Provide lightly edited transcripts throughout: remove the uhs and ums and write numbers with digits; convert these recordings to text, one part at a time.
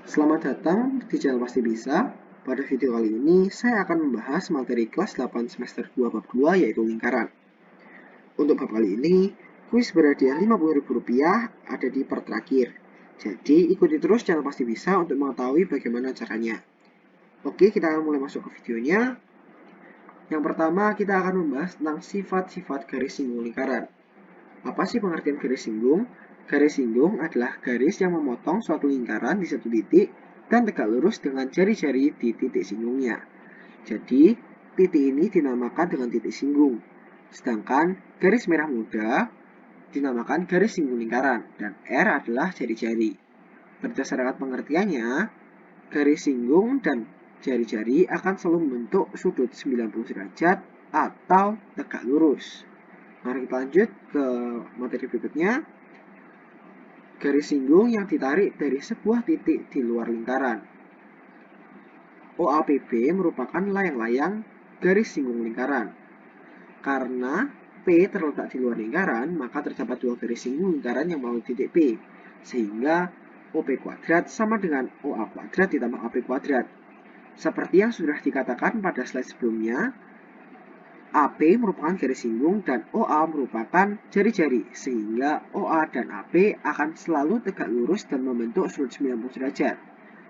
Selamat datang di channel Pasti Bisa. Pada video kali ini, saya akan membahas materi kelas 8 semester 2 bab 2 yaitu lingkaran. Untuk bab kali ini, kuis berhadiah Rp50.000 ada di part terakhir. Jadi, ikuti terus channel Pasti Bisa untuk mengetahui bagaimana caranya. Oke, kita akan mulai masuk ke videonya. Yang pertama, kita akan membahas tentang sifat-sifat garis singgung lingkaran. Apa sih pengertian garis singgung? Garis singgung adalah garis yang memotong suatu lingkaran di satu titik dan tegak lurus dengan jari-jari di titik singgungnya. Jadi, titik ini dinamakan dengan titik singgung. Sedangkan garis merah muda dinamakan garis singgung lingkaran dan R adalah jari-jari. Berdasarkan pengertiannya, garis singgung dan jari-jari akan selalu membentuk sudut 90 derajat atau tegak lurus. Mari kita lanjut ke materi berikutnya. Garis singgung yang ditarik dari sebuah titik di luar lingkaran. OAPB merupakan layang-layang garis singgung lingkaran. Karena P terletak di luar lingkaran, maka terdapat dua garis singgung lingkaran yang melalui titik P. Sehingga OP kuadrat sama dengan OA kuadrat ditambah AP kuadrat. Seperti yang sudah dikatakan pada slide sebelumnya, AP merupakan garis singgung dan OA merupakan jari-jari, sehingga OA dan AP akan selalu tegak lurus dan membentuk sudut 90 derajat.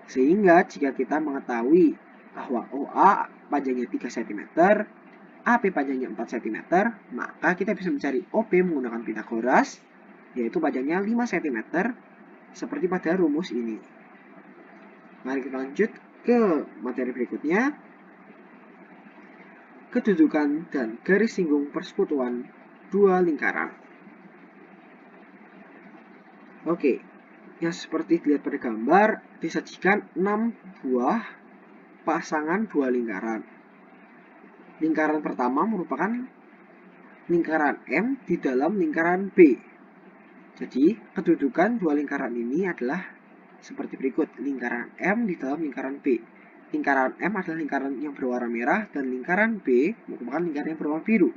Sehingga jika kita mengetahui bahwa OA panjangnya 3 cm, AP panjangnya 4 cm, maka kita bisa mencari OP menggunakan Pitagoras, yaitu panjangnya 5 cm, seperti pada rumus ini. Mari kita lanjut ke materi berikutnya. Kedudukan dan garis singgung persekutuan dua lingkaran. Oke, yang seperti dilihat pada gambar, disajikan 6 buah pasangan dua lingkaran. Lingkaran pertama merupakan lingkaran M di dalam lingkaran B. Jadi, kedudukan dua lingkaran ini adalah seperti berikut. Lingkaran M di dalam lingkaran B. Lingkaran M adalah lingkaran yang berwarna merah dan lingkaran B merupakan lingkaran yang berwarna biru.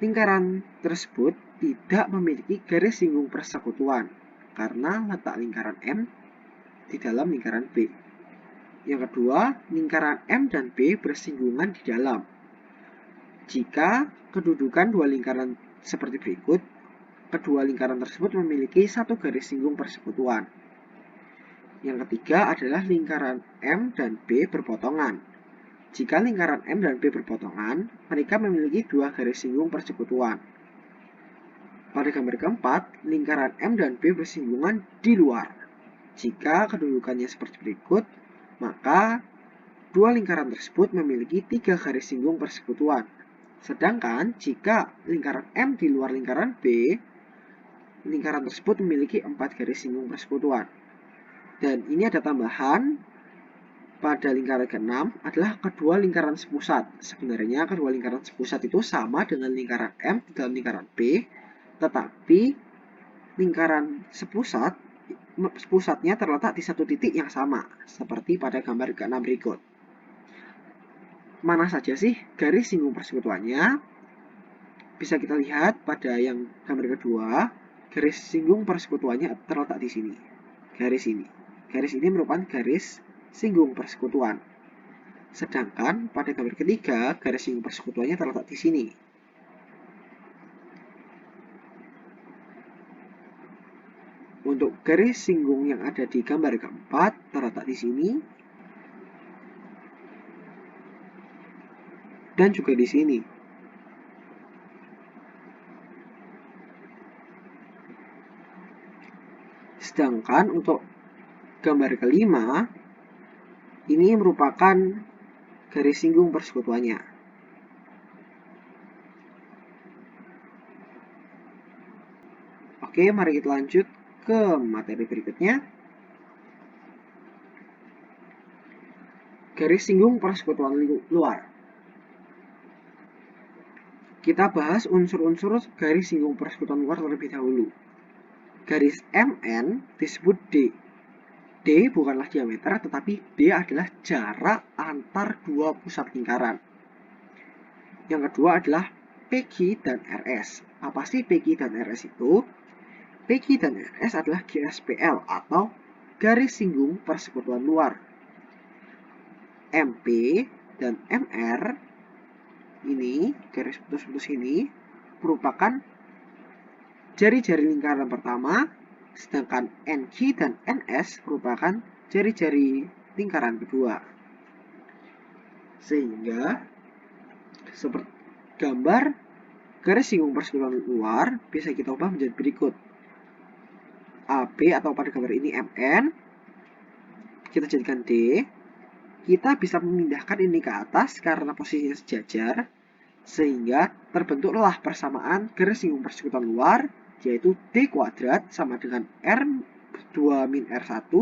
Lingkaran tersebut tidak memiliki garis singgung persekutuan karena letak lingkaran M di dalam lingkaran B. Yang kedua, lingkaran M dan B bersinggungan di dalam. Jika kedudukan dua lingkaran seperti berikut, kedua lingkaran tersebut memiliki satu garis singgung persekutuan. Yang ketiga adalah lingkaran M dan B berpotongan. Jika lingkaran M dan B berpotongan, mereka memiliki dua garis singgung persekutuan. Pada gambar keempat, lingkaran M dan B bersinggungan di luar. Jika kedudukannya seperti berikut, maka dua lingkaran tersebut memiliki tiga garis singgung persekutuan. Sedangkan jika lingkaran M di luar lingkaran B, lingkaran tersebut memiliki 4 garis singgung persekutuan. Dan ini ada tambahan pada lingkaran ke-6 adalah kedua lingkaran sepusat. Sebenarnya kedua lingkaran sepusat itu sama dengan lingkaran M di dalam lingkaran B, tetapi lingkaran sepusatnya terletak di satu titik yang sama, seperti pada gambar ke-6 berikut. Mana saja sih garis singgung persekutuannya? Bisa kita lihat pada yang gambar kedua, garis singgung persekutuannya terletak di sini. Garis ini. Garis ini merupakan garis singgung persekutuan. Sedangkan pada gambar ketiga, garis singgung persekutuannya terletak di sini. Untuk garis singgung yang ada di gambar keempat terletak di sini dan juga di sini. Sedangkan untuk gambar kelima, ini merupakan garis singgung persekutuannya. Oke, mari kita lanjut ke materi berikutnya. Garis singgung persekutuan luar. Kita bahas unsur-unsur garis singgung persekutuan luar terlebih dahulu. Garis MN disebut D. D bukanlah diameter, tetapi D adalah jarak antar dua pusat lingkaran. Yang kedua adalah PQ dan RS. Apa sih PQ dan RS itu? PQ dan RS adalah GSPL atau garis singgung persekutuan luar. MP dan MR ini, garis putus-putus ini, merupakan jari-jari lingkaran pertama, sedangkan NQ dan NS merupakan jari-jari lingkaran kedua. Sehingga, seperti gambar garis singgung persekutuan luar bisa kita ubah menjadi berikut. AB atau pada gambar ini MN, kita jadikan D. Kita bisa memindahkan ini ke atas karena posisinya sejajar, sehingga terbentuklah persamaan garis singgung persekutuan luar, yaitu D kuadrat sama dengan R2 min R1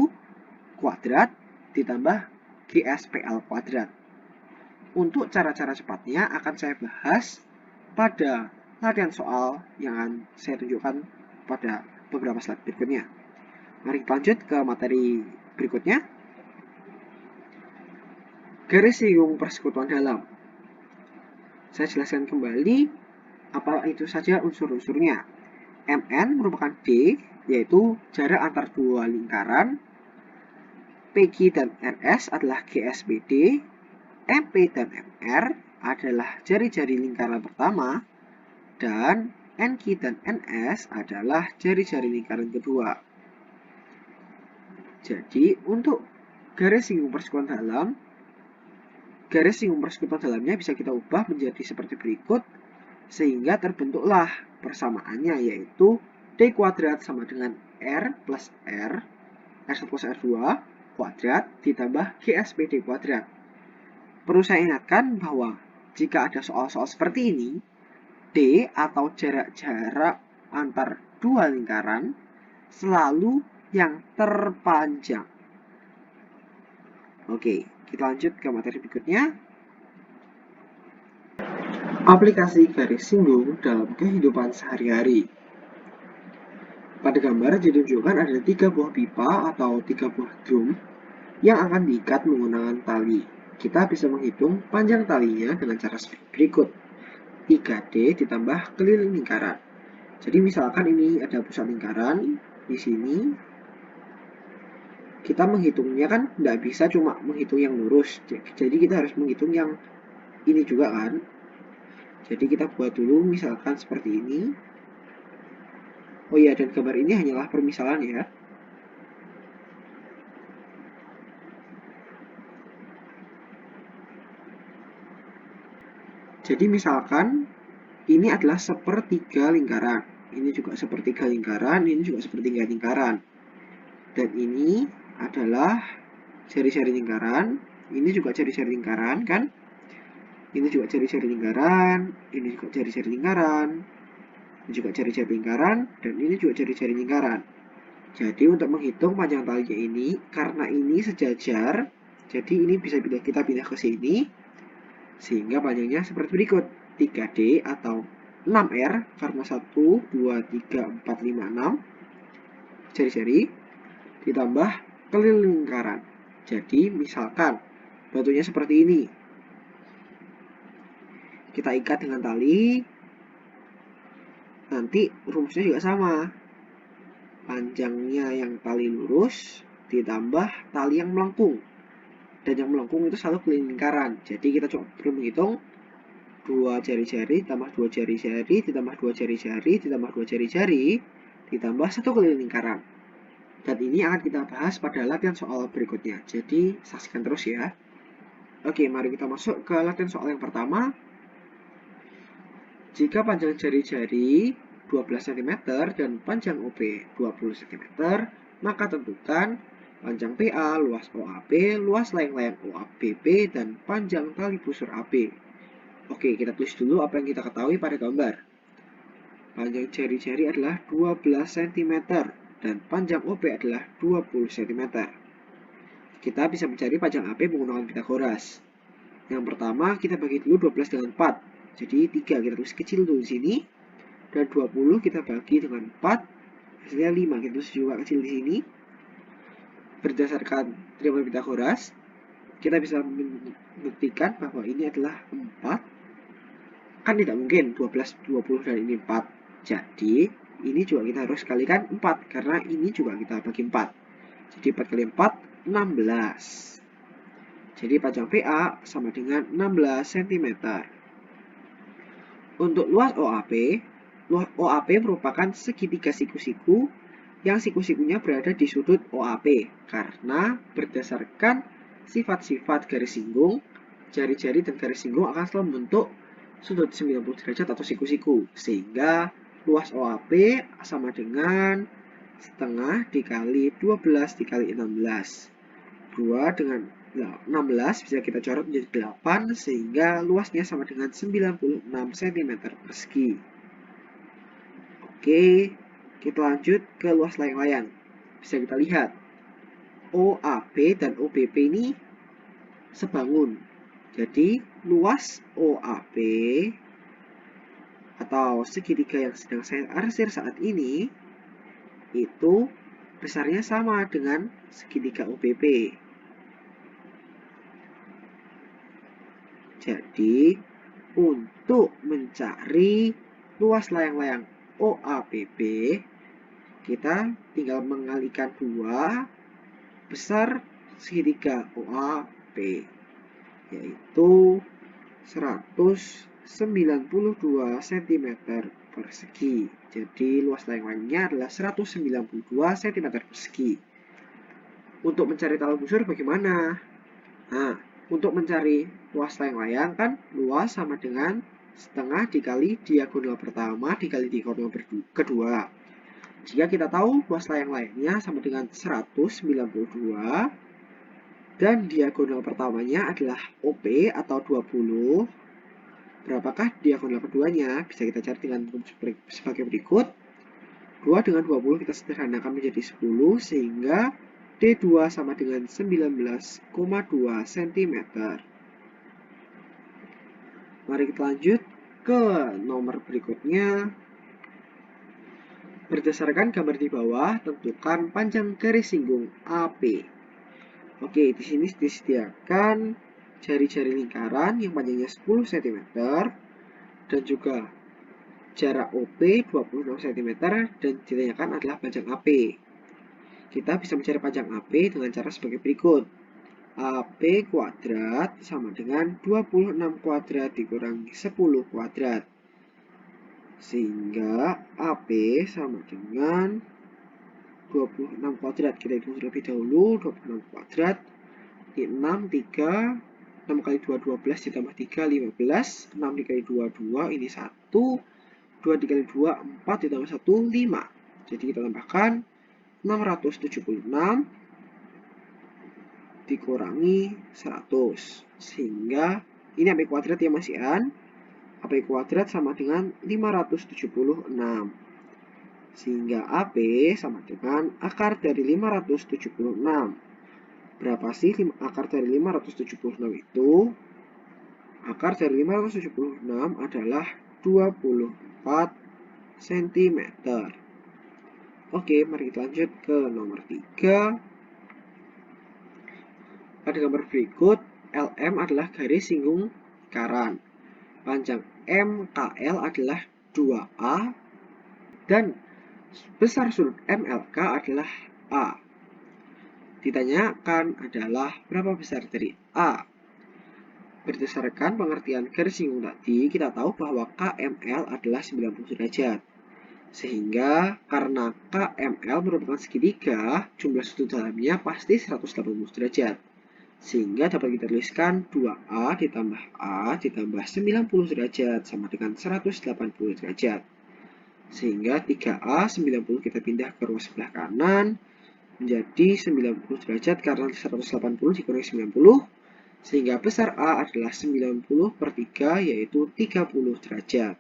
kuadrat ditambah GSPL kuadrat. Untuk cara-cara cepatnya akan saya bahas pada latihan soal yang akan saya tunjukkan pada beberapa slide berikutnya. Mari kita lanjut ke materi berikutnya. Garis singgung persekutuan dalam. Saya jelaskan kembali apa itu saja unsur-unsurnya. MN merupakan D, yaitu jarak antar dua lingkaran. PQ dan RS adalah GSBD. MP dan MR adalah jari-jari lingkaran pertama. Dan NQ dan NS adalah jari-jari lingkaran kedua. Jadi, untuk garis singgung persekutuan dalam, garis singgung persekutuan dalamnya bisa kita ubah menjadi seperti berikut, sehingga terbentuklah persamaannya, yaitu D kuadrat sama dengan R plus R, R1 plus R2 kuadrat ditambah GSPD kuadrat. Perlu saya ingatkan bahwa jika ada soal-soal seperti ini, D atau jarak-jarak antar dua lingkaran selalu yang terpanjang. Oke, kita lanjut ke materi berikutnya. Aplikasi garis singgung dalam kehidupan sehari-hari. Pada gambar ditunjukkan ada 3 buah pipa atau 3 buah drum yang akan diikat menggunakan tali. Kita bisa menghitung panjang talinya dengan cara seperti berikut. 3D ditambah keliling lingkaran. Jadi misalkan ini ada pusat lingkaran di sini. Kita menghitungnya kan tidak bisa cuma menghitung yang lurus. Jadi kita harus menghitung yang ini juga kan. Jadi kita buat dulu misalkan seperti ini. Oh iya, dan gambar ini hanyalah permisalan ya. Jadi misalkan ini adalah sepertiga lingkaran. Ini juga sepertiga lingkaran, ini juga sepertiga lingkaran. Dan ini adalah jari-jari lingkaran. Ini juga jari-jari lingkaran kan. Ini juga jari-jari lingkaran, ini juga jari-jari lingkaran, ini juga jari-jari lingkaran, dan ini juga jari-jari lingkaran. Jadi untuk menghitung panjang talinya ini, karena ini sejajar, jadi ini bisa kita pindah ke sini, sehingga panjangnya seperti berikut. 3D atau 6R, karena 1, 2, 3, 4, 5, 6, jari-jari, ditambah keliling lingkaran. Jadi misalkan batunya seperti ini. Kita ikat dengan tali, nanti rumusnya juga sama. Panjangnya yang tali lurus ditambah tali yang melengkung. Dan yang melengkung itu selalu keliling lingkaran. Jadi kita coba menghitung 2 jari-jari ditambah 2 jari-jari ditambah 2 jari-jari ditambah 2 jari-jari ditambah 1 keliling lingkaran. Dan ini akan kita bahas pada latihan soal berikutnya. Jadi saksikan terus ya. Oke, mari kita masuk ke latihan soal yang pertama. Jika panjang jari-jari 12 cm dan panjang OP 20 cm, maka tentukan panjang PA, luas OAP, luas layang-layang OABB, dan panjang tali busur AB. Oke, kita tulis dulu apa yang kita ketahui pada gambar. Panjang jari-jari adalah 12 cm dan panjang OP adalah 20 cm. Kita bisa mencari panjang AP menggunakan Pitagoras. Yang pertama, kita bagi dulu 12 dengan 4. Jadi 3 kita tulis kecil dulu di sini. Dan 20 kita bagi dengan 4. Hasilnya 5. Kita tulis juga kecil di sini. Berdasarkan teorema Pitagoras, kita bisa membuktikan bahwa ini adalah 4. Kan tidak mungkin 12, 20 dan ini 4. Jadi ini juga kita harus kalikan 4. Karena ini juga kita bagi 4. Jadi 4 kali 4, 16. Jadi panjang PA sama dengan 16 cm. Untuk luas OAP merupakan segitiga siku-siku yang siku-sikunya berada di sudut OAP karena berdasarkan sifat-sifat garis singgung, jari-jari dan garis singgung akan selalu membentuk sudut 90 derajat atau siku-siku, sehingga luas OAP sama dengan setengah dikali 12 dikali 16. 2 dengan 16 bisa kita coret menjadi 8 sehingga luasnya sama dengan 96 cm persegi. Oke, kita lanjut ke luas layang-layang. Bisa kita lihat OAP dan OBP ini sebangun. Jadi luas OAP atau segitiga yang sedang saya arsir saat ini itu besarnya sama dengan segitiga OBP. Jadi, untuk mencari luas layang-layang OAPB, kita tinggal mengalikan 2 besar segitiga OAP, yaitu 192 cm persegi. Jadi, luas layang-layangnya adalah 192 cm persegi. Untuk mencari tolak ukur bagaimana? Nah, untuk mencari luas layang-layang kan luas sama dengan setengah dikali diagonal pertama dikali diagonal kedua. Jika kita tahu luas layang-layangnya sama dengan 192 dan diagonal pertamanya adalah OP atau 20, berapakah diagonal keduanya? Bisa kita cari dengan sebagai berikut. 2 dengan 20 kita sederhanakan menjadi 10 sehingga D2 sama dengan 19,2 cm. Mari kita lanjut ke nomor berikutnya. Berdasarkan gambar di bawah, tentukan panjang garis singgung AP. Oke, di sini disediakan jari-jari lingkaran yang panjangnya 10 cm dan juga jarak OP 26 cm dan ditanyakan adalah panjang AP. Kita bisa mencari panjang AP dengan cara sebagai berikut. AP kuadrat sama dengan 26 kuadrat dikurangi 10 kuadrat. Sehingga AP sama dengan 26 kuadrat. Kita hitung terlebih dahulu. 26 kuadrat. Ini 6, 3. 6 kali 2, 12 ditambah 3, 15. 6 dikali 2, 2. Ini 1. 2 dikali 2, 4 ditambah 1, 5. Jadi kita tambahkan 676 dikurangi 100 sehingga ini AP kuadrat ya Mas Ian. AP kuadrat sama dengan 576 sehingga AP sama dengan akar dari 576. Berapa sih akar dari 576 itu? Akar dari 576 adalah 24 cm. Oke, mari kita lanjut ke nomor 3. Pada gambar berikut, LM adalah garis singgung lingkaran. Panjang MKL adalah 2A dan besar sudut MLK adalah A. Ditanyakan adalah berapa besar dari A. Berdasarkan pengertian garis singgung tadi, kita tahu bahwa KML adalah 90 derajat. Sehingga karena KML merupakan segitiga, jumlah sudut dalamnya pasti 180 derajat. Sehingga dapat kita tuliskan 2A ditambah A ditambah 90 derajat sama dengan 180 derajat. Sehingga 3A 90 kita pindah ke ruang sebelah kanan menjadi 90 derajat karena 180 dikurangi 90. Sehingga besar A adalah 90 per 3 yaitu 30 derajat.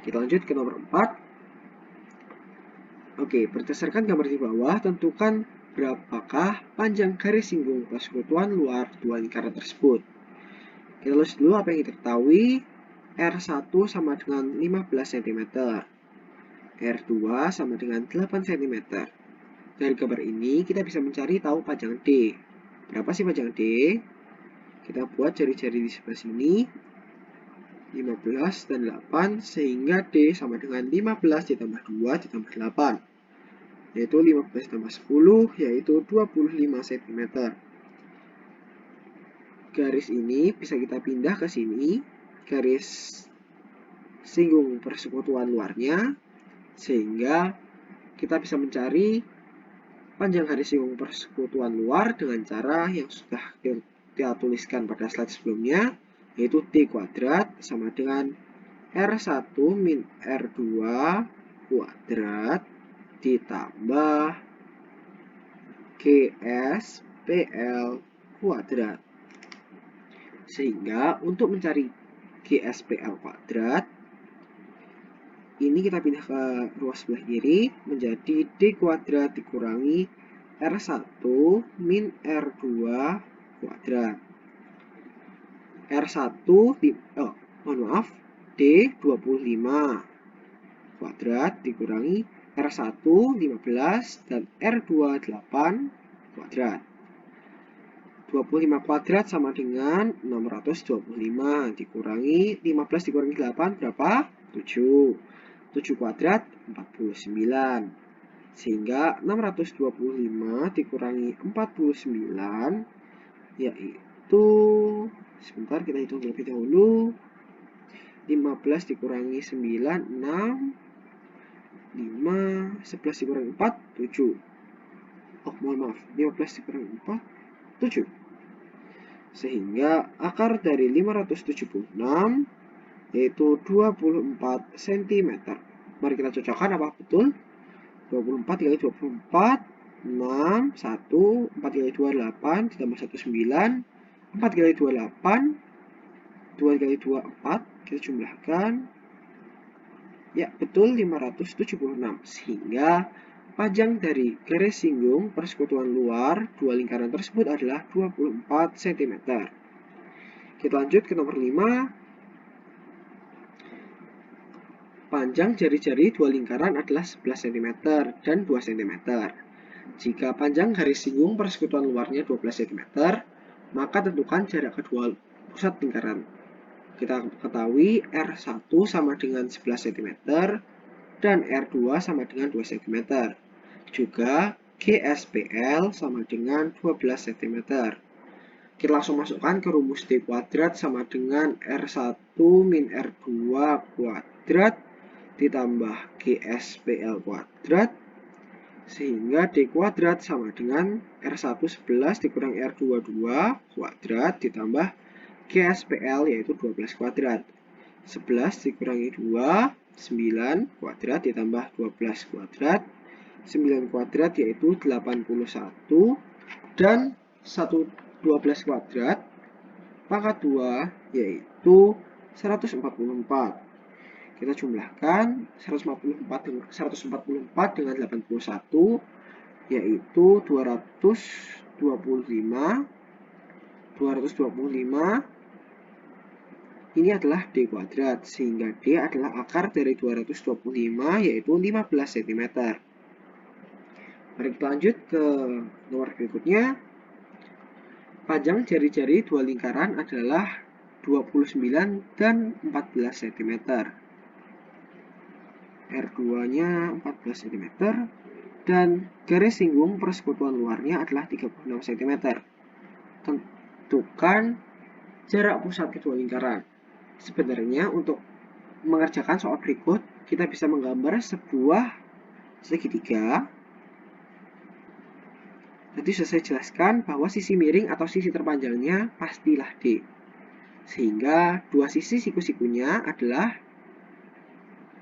Kita lanjut ke nomor 4. Oke, berdasarkan gambar di bawah, tentukan berapakah panjang garis singgung persekutuan luar dua lingkaran tersebut. Kita tulis dulu apa yang kita ketahui. R1 sama dengan 15 cm. R2 sama dengan 8 cm. Dari gambar ini, kita bisa mencari tahu panjang D. Berapa sih panjang D? Kita buat jari-jari di sebelah sini. 15 dan 8 sehingga D sama dengan 15 ditambah 2 ditambah 8. yaitu 15 tambah 10, yaitu 25 cm. Garis ini bisa kita pindah ke sini, garis singgung persekutuan luarnya, sehingga kita bisa mencari panjang garis singgung persekutuan luar dengan cara yang sudah kita tuliskan pada slide sebelumnya, yaitu D kuadrat sama dengan R1 min R2 kuadrat ditambah GSPL kuadrat. Sehingga untuk mencari GSPL kuadrat, ini kita pindah ke ruas sebelah kiri menjadi D kuadrat dikurangi R1 min R2 kuadrat. R1 D 25 kuadrat dikurangi R1 15 dan R2 8 kuadrat. 25 kuadrat sama dengan 625 dikurangi 15 dikurangi 8 berapa? 7. 7 kuadrat 49. Sehingga 625 dikurangi 49 yaitu, sebentar kita hitung terlebih dahulu, 15 dikurangi 9, 6, 5, 11 dikurangi 4, 7. Oh, mohon maaf, 15 dikurangi 4, 7. Sehingga akar dari 576 yaitu 24 cm. Mari kita cocokkan apa betul? 24 kali 24, 6, 1, 4 kali 2, 8, ditambah 1, 9, 4 kali 2, 8, 2 kali 2, 4, kita jumlahkan. Ya, betul 576. Sehingga panjang dari garis singgung persekutuan luar dua lingkaran tersebut adalah 24 cm. Kita lanjut ke nomor 5. Panjang jari-jari dua lingkaran adalah 11 cm dan 2 cm. Jika panjang garis singgung persekutuan luarnya 12 cm, maka tentukan jarak kedua pusat lingkaran. Kita ketahui R1 sama dengan 11 cm dan R2 sama dengan 2 cm. Juga GSPL sama dengan 12 cm. Kita langsung masukkan ke rumus D kuadrat sama dengan R1 min R2 kuadrat ditambah GSPL kuadrat, sehingga D kuadrat sama dengan R1 11 dikurangi R2 2 kuadrat ditambah GSPL yaitu 12 kuadrat. 11 dikurangi 2, 9 kuadrat ditambah 12 kuadrat. 9 kuadrat yaitu 81 dan 12 kuadrat pangkat 2 yaitu 144. Kita jumlahkan 144 dengan 81 yaitu 225. Ini adalah D kuadrat, sehingga D adalah akar dari 225 yaitu 15 cm. Mari kita lanjut ke nomor berikutnya. Panjang jari-jari dua lingkaran adalah 29 dan 14 cm. R2-nya 14 cm dan garis singgung persekutuan luarnya adalah 36 cm. Tentukan jarak pusat kedua lingkaran. Sebenarnya untuk mengerjakan soal berikut, kita bisa menggambar sebuah segitiga. Tadi sudah saya jelaskan bahwa sisi miring atau sisi terpanjangnya pastilah D. Sehingga dua sisi siku-sikunya adalah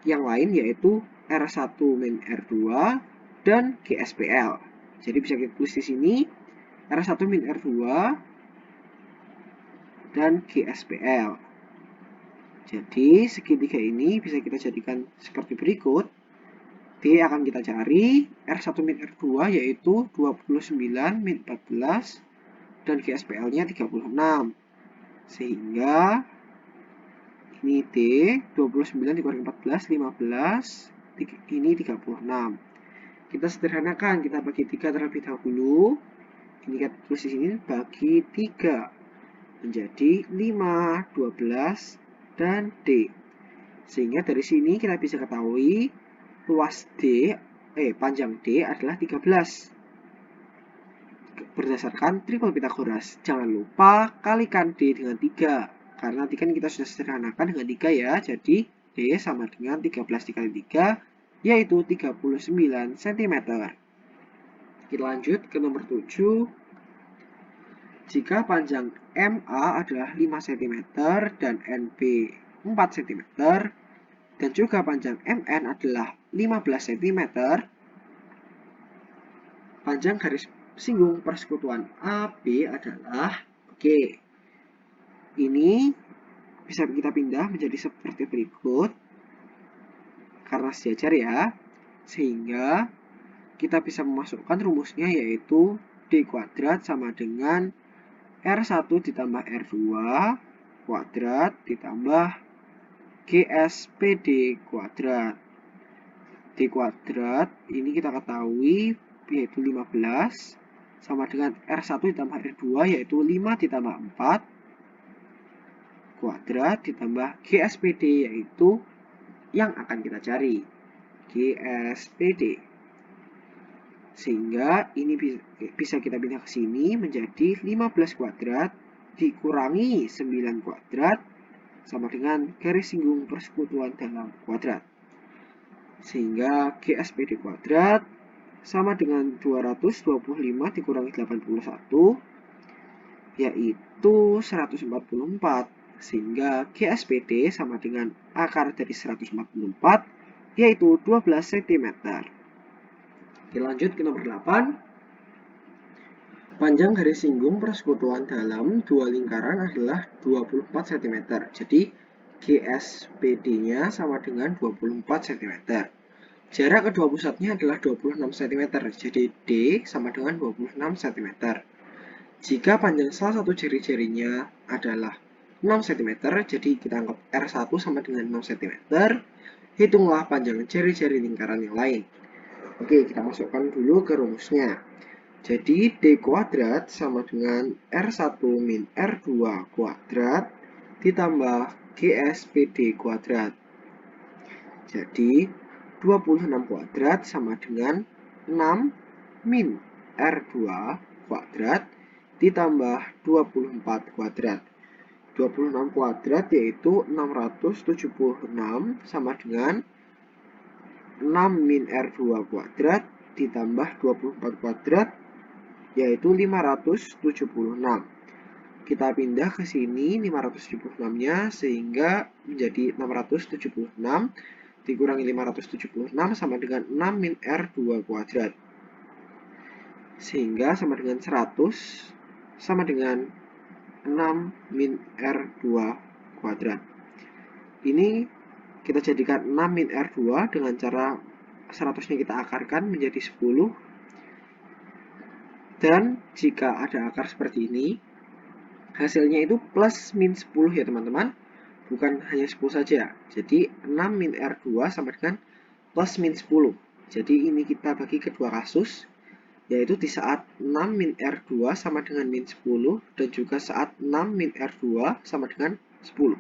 yang lain yaitu R1 min R2 dan GSPL. Jadi bisa kita tulis di sini R1 min R2 dan GSPL. Jadi segitiga ini bisa kita jadikan seperti berikut. D akan kita cari, R1 min R2 yaitu 29 min 14 dan GSPL-nya 36. Sehingga ini D, 29 dikurangi 14, 15, ini 36. Kita sederhanakan, kita bagi 3 terlebih dahulu. Ini kita tulis di sini bagi 3 menjadi 5, 12, dan D. Sehingga dari sini kita bisa ketahui luas D panjang D adalah 13. Berdasarkan triple Pitagoras, jangan lupa kalikan D dengan 3. Karena nanti kan kita sudah sederhanakan dengan 3 ya. Jadi D sama dengan 13 dikali 3, yaitu 39 cm. Kita lanjut ke nomor 7. Jika panjang MA adalah 5 cm dan NB 4 cm, dan juga panjang MN adalah 15 cm, panjang garis singgung persekutuan AB adalah, ini bisa kita pindah menjadi seperti berikut karena sejajar ya, sehingga kita bisa memasukkan rumusnya, yaitu D kuadrat sama dengan R1 ditambah R2 kuadrat ditambah GSPD kuadrat. D kuadrat ini kita ketahui yaitu 15 sama dengan R1 ditambah R2 yaitu 5 ditambah 4 kuadrat ditambah GSPD yaitu yang akan kita cari, GSPD. Sehingga ini bisa kita pindah ke sini menjadi 15 kuadrat dikurangi 9 kuadrat sama dengan garis singgung persekutuan dalam kuadrat. Sehingga GSPD kuadrat sama dengan 225 dikurangi 81 yaitu 144. Sehingga GSPD sama dengan akar dari 144 yaitu 12 cm. Kita lanjut ke nomor 8. Panjang garis singgung persekutuan dalam dua lingkaran adalah 24 cm. Jadi GSPD-nya sama dengan 24 cm. Jarak kedua pusatnya adalah 26 cm. Jadi D sama dengan 26 cm. Jika panjang salah satu jari-jarinya adalah 6 cm, jadi kita anggap R1 sama dengan 6 cm. Hitunglah panjang jari-jari lingkaran yang lain. Kita masukkan dulu ke rumusnya. Jadi D kuadrat sama dengan R1 min R2 kuadrat ditambah GSPD kuadrat. Jadi 26 kuadrat sama dengan 6 min R2 kuadrat ditambah 24 kuadrat. 26 kuadrat yaitu 676 sama dengan 6 min R2 kuadrat ditambah 24 kuadrat yaitu 576. Kita pindah ke sini 576-nya sehingga menjadi 676 dikurangi 576 sama dengan 6 min R2 kuadrat. Sehingga sama dengan 100 sama dengan 6 min R2 kuadrat. Ini kita jadikan 6 min R2 dengan cara 100-nya kita akarkan menjadi 10. Dan jika ada akar seperti ini, hasilnya itu plus min 10 ya teman-teman. Bukan hanya 10 saja. Jadi 6 min R2 sama dengan plus min 10. Jadi ini kita bagi kedua kasus, yaitu di saat 6 min R2 sama dengan min 10 dan juga saat 6 min R2 sama dengan 10.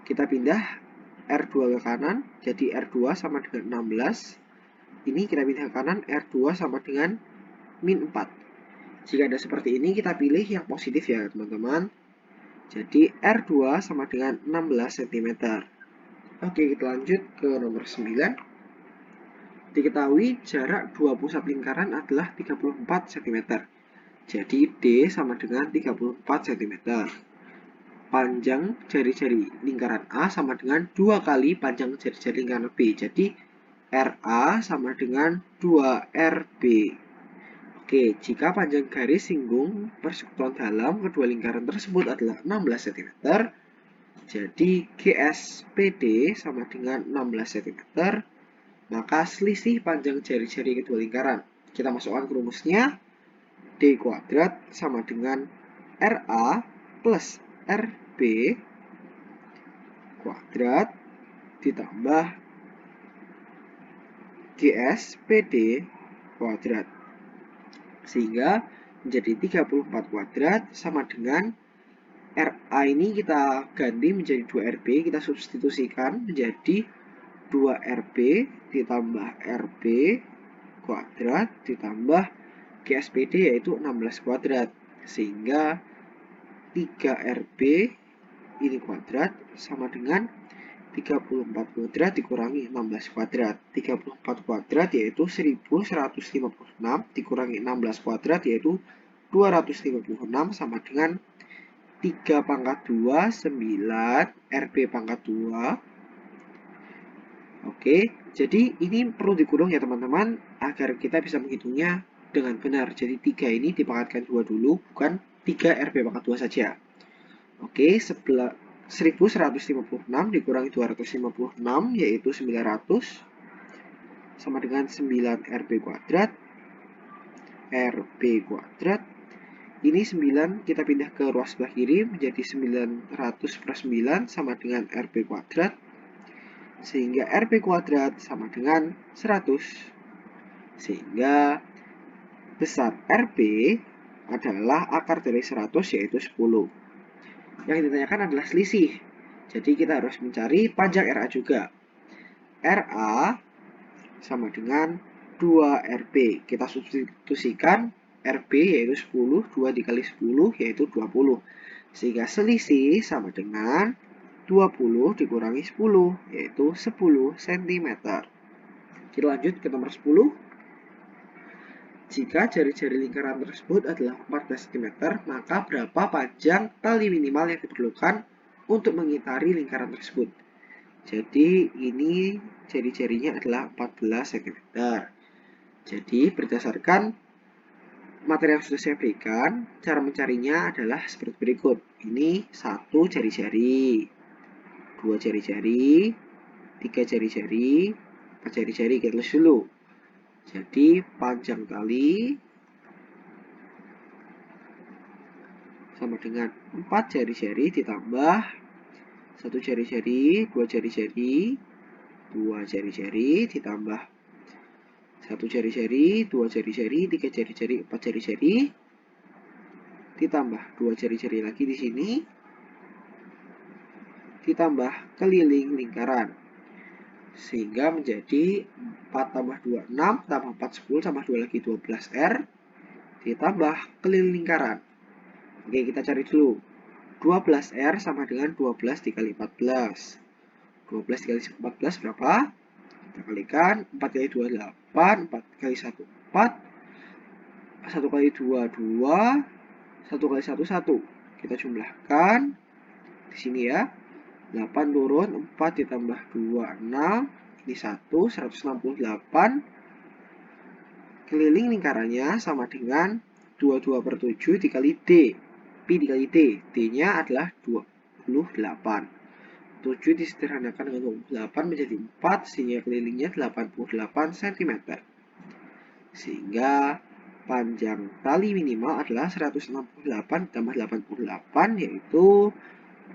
Kita pindah R2 ke kanan, jadi R2 sama dengan 16. Ini kita pindah ke kanan, R2 sama dengan min 4. Jika ada seperti ini, kita pilih yang positif ya teman-teman. Jadi R2 sama dengan 16 cm. Kita lanjut ke nomor 9. Diketahui jarak dua pusat lingkaran adalah 34 cm. Jadi D sama dengan 34 cm. Panjang jari-jari lingkaran A sama dengan 2 kali panjang jari-jari lingkaran B. Jadi RA sama dengan 2RB. Jika panjang garis singgung persekutuan dalam kedua lingkaran tersebut adalah 16 cm, jadi GSPD sama dengan 16 cm, maka selisih panjang jari-jari kedua lingkaran. Kita masukkan ke rumusnya, D kuadrat sama dengan RA plus RB kuadrat ditambah GSPD kuadrat. Sehingga menjadi 34 kuadrat sama dengan RA ini kita ganti menjadi 2RB, kita substitusikan menjadi 2RB ditambah RB kuadrat ditambah GSPD yaitu 16 kuadrat. Sehingga 3RB ini kuadrat sama dengan 34 kuadrat dikurangi 16 kuadrat. 34 kuadrat yaitu 1156 dikurangi 16 kuadrat yaitu 256 sama dengan 3 pangkat 2, 9 RB pangkat 2. Oke, jadi ini perlu dikurung ya teman-teman agar kita bisa menghitungnya dengan benar. Jadi 3 ini dipangkatkan 2 dulu, bukan 3 RB pangkat 2 saja. Oke, 1156 dikurangi 256 yaitu 900 sama dengan 9 RB kuadrat. RB kuadrat. Ini 9 kita pindah ke ruas sebelah kiri menjadi 900 per 9 sama dengan RB kuadrat. Sehingga RB kuadrat sama dengan 100. Sehingga besar RB adalah akar dari 100 yaitu 10. Yang ditanyakan adalah selisih. Jadi kita harus mencari panjang RA juga. RA sama dengan 2RB. Kita substitusikan RB yaitu 10, 2 dikali 10 yaitu 20. Sehingga selisih sama dengan 20 dikurangi 10 yaitu 10 cm. Kita lanjut ke nomor 10. Jika jari-jari lingkaran tersebut adalah 14 cm, maka berapa panjang tali minimal yang diperlukan untuk mengitari lingkaran tersebut? Jadi ini jari-jarinya adalah 14 cm. Jadi berdasarkan materi yang sudah saya berikan, cara mencarinya adalah seperti berikut. Ini 1 jari-jari, 2 jari-jari, 3 jari-jari, 4 jari-jari. Kita tulis dulu. Jadi panjang tali sama dengan 4 jari-jari ditambah 1 jari-jari, 2 jari-jari, 2 jari-jari ditambah 1 jari-jari, 2 jari-jari, 3 jari-jari, 4 jari-jari ditambah 2 jari-jari lagi di sini ditambah keliling lingkaran. Sehingga menjadi 4 tambah 2, 6, tambah 4, 10, tambah 2 lagi 12R, ditambah keliling lingkaran. Oke, kita cari dulu. 12R sama dengan 12 dikali 14. 12 dikali 14 berapa? Kita kalikan, 4 kali 2, 8, 4 kali 1, 4, 1 kali 2, 2, 1 kali 1, 1. Kita jumlahkan, di sini ya. 8 turun, 4 ditambah 2, 6. Ini 1, 168. Keliling lingkarannya sama dengan 22 per 7 dikali D. Pi dikali D. D-nya adalah 28. 7 disederhanakan dengan 28 menjadi 4, sehingga kelilingnya 88 cm. Sehingga panjang tali minimal adalah 168 tambah 88 yaitu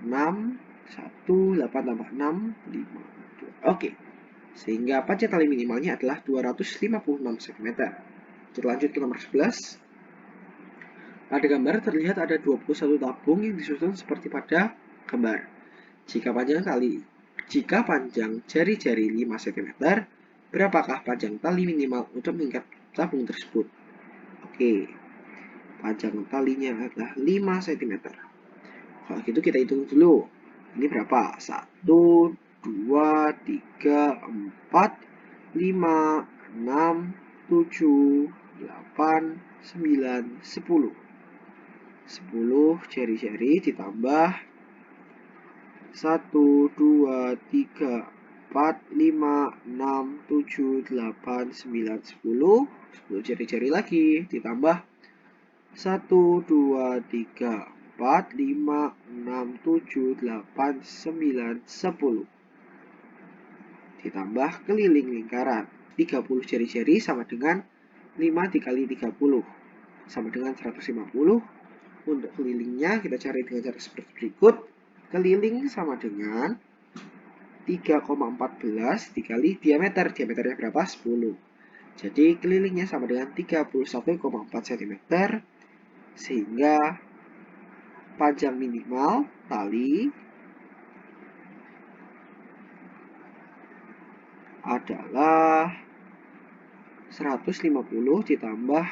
6, 1, 8 tambah 6, 5, 2. Oke, sehingga panjang tali minimalnya adalah 256 cm. Kita lanjut ke nomor 11. Pada gambar terlihat ada 21 tabung yang disusun seperti pada gambar. Jika panjang jari-jari 5 cm, berapakah panjang tali minimal untuk mengikat tabung tersebut? Oke, panjang talinya adalah 5 cm. Kalau gitu kita hitung dulu. Ini berapa? 1, 2, 3, 4, 5, 6, 7, 8, 9, 10. 10 jari-jari ditambah 1, 2, 3, 4, 5, 6, 7, 8, 9, 10. 10 jari-jari lagi ditambah 1, 2, 3, 4, 5, 6, 7, 8, 9, 10. Ditambah keliling lingkaran. 30 jari-jari sama dengan 5 dikali 30. Sama dengan 150. Untuk kelilingnya kita cari dengan cara seperti berikut. Keliling sama dengan 3,14 dikali diameter. Diameternya berapa? 10. Jadi kelilingnya sama dengan 31,4 cm. Sehingga panjang minimal tali adalah 150 ditambah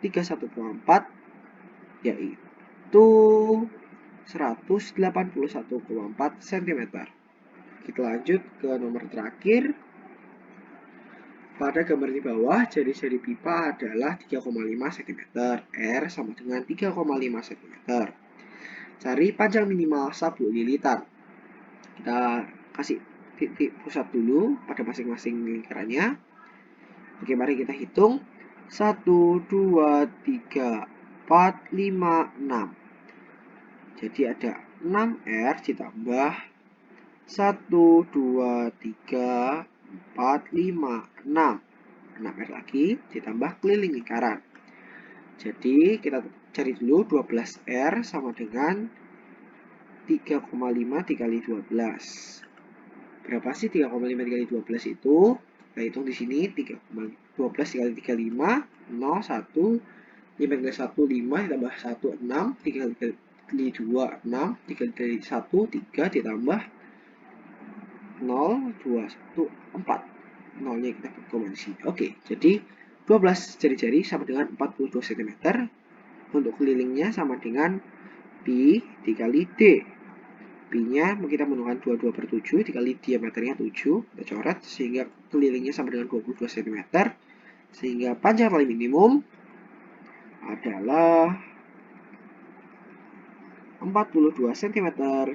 31,4 yaitu 181,4 cm. Kita lanjut ke nomor terakhir. Pada gambar di bawah, jari-jari pipa adalah 3,5 cm. R sama dengan 3,5 cm. Cari panjang minimal sabuk lilitan. Kita kasih titik pusat dulu pada masing-masing lingkarannya. Oke, mari kita hitung. 1, 2, 3, 4, 5, 6. Jadi ada 6R ditambah 1, 2, 3, 4, 5, 6. 6R lagi ditambah keliling lingkaran. Jadi kita cari dulu 12R sama dengan 3,5 dikali 12. Berapa sih 3,5 dikali 12 itu? Kita hitung di sini 12 dikali 35, 0, 1, 5 dikali 1, 5, ditambah 1, 6, 3 dikali 2, 6, 3 dikali 1, 3, ditambah 0, 2, 1, 4. 0-nya kita koma di sini. Oke, jadi 12 jari-jari sama dengan 42 cm. Untuk kelilingnya sama dengan pi dikali d. Pi-nya kita menggunakan 22/7 dikali diameternya 7. Kita coret sehingga kelilingnya sama dengan 22 cm. Sehingga panjang paling minimum adalah 42 cm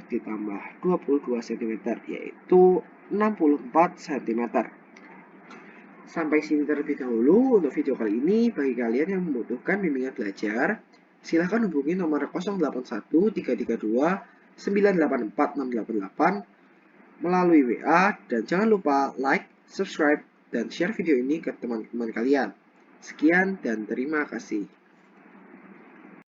ditambah 22 cm yaitu 64 cm. Sampai sini terlebih dahulu untuk video kali ini. Bagi kalian yang membutuhkan bimbingan belajar, silahkan hubungi nomor 081 332 984 688 melalui WA, dan jangan lupa like, subscribe, dan share video ini ke teman-teman kalian. Sekian dan terima kasih.